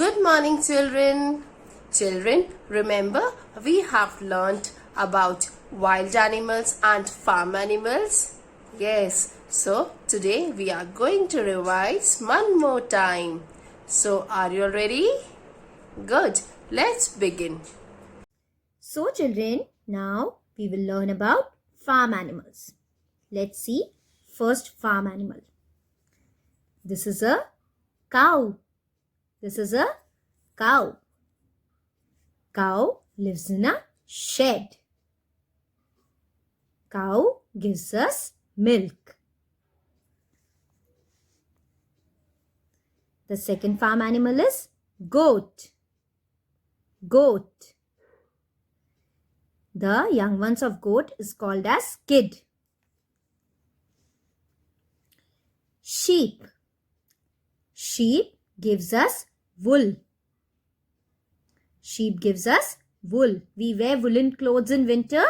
Good morning, children. Children, remember we have learnt about wild animals and farm animals? Yes, so today we are going to revise one more time. So, are you ready? Good, let's begin. So children, now we will learn about farm animals. Let's see first farm animal. This is a cow. This is a cow. Cow lives in a shed. Cow gives us milk. The second farm animal is goat. Goat. The young ones of goat is called as kid. Sheep. Sheep gives us wool. Sheep gives us wool. We wear woolen clothes in winter.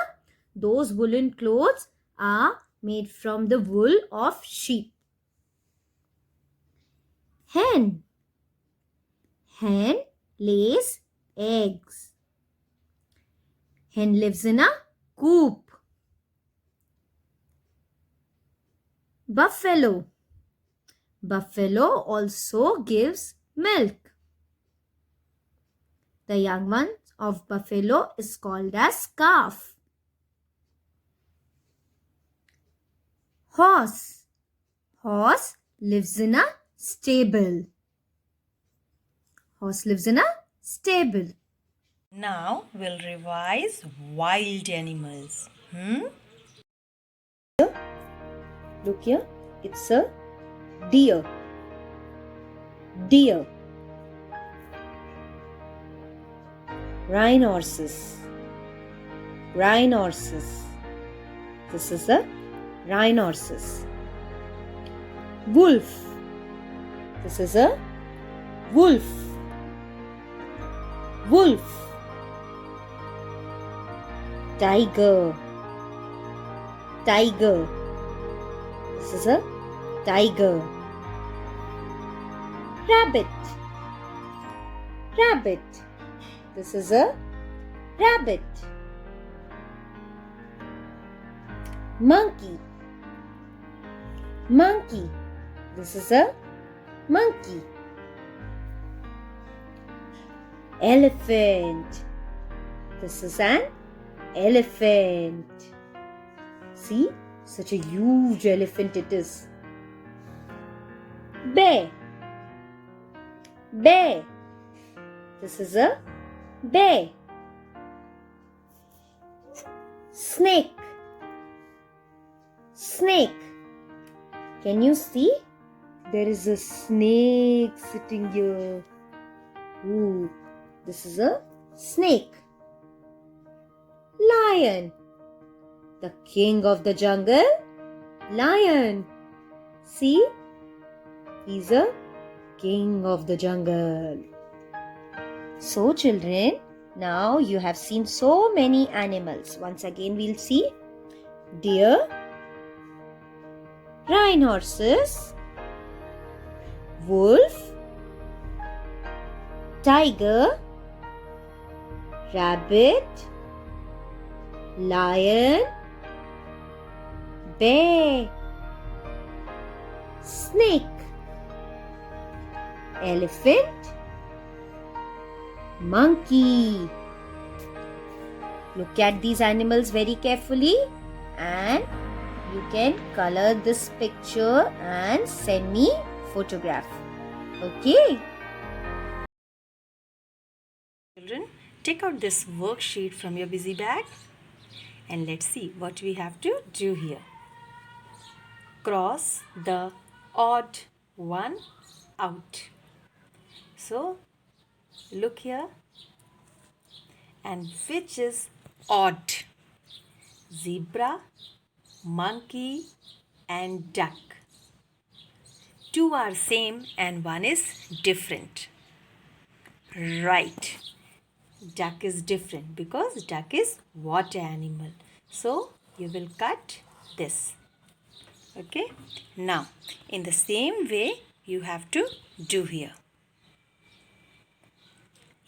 Those woolen clothes are made from the wool of sheep. Hen. Hen lays eggs. Hen lives in a coop. Buffalo. Buffalo also gives milk. The young one of buffalo is called as calf. Horse. Horse lives in a stable. Horse lives in a stable. Now we'll revise wild animals. Look here, it's a deer. Deer. Rhinoceros. Rhinoceros. This is a rhinoceros. Wolf. This is a wolf. Wolf. Tiger. Tiger. This is a tiger. Rabbit. Rabbit. This is a rabbit. Monkey. Monkey. This is a monkey. Elephant. This is an elephant. See, such a huge elephant it is. Bear. Bear. This is a bear. Snake. Snake. Can you see? There is a snake sitting here. Ooh, this is a snake. Lion. The king of the jungle. Lion. See? He's a king of the jungle. So children, now you have seen so many animals. Once again we'll see deer, rhinoceros, wolf, tiger, rabbit, lion, bear, snake, elephant, monkey. Look at these animals very carefully and you can color this picture and send me photograph. Okay? Children, take out this worksheet from your busy bag and let's see what we have to do here. Cross the odd one out. So, look here. And which is odd? Zebra, monkey and duck. Two are same and one is different. Right. Duck is different because duck is water animal. So you will cut this. Okay. Now in the same way you have to do here.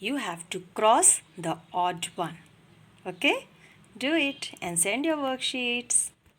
you have to cross the odd one. Okay? Do it and send your worksheets.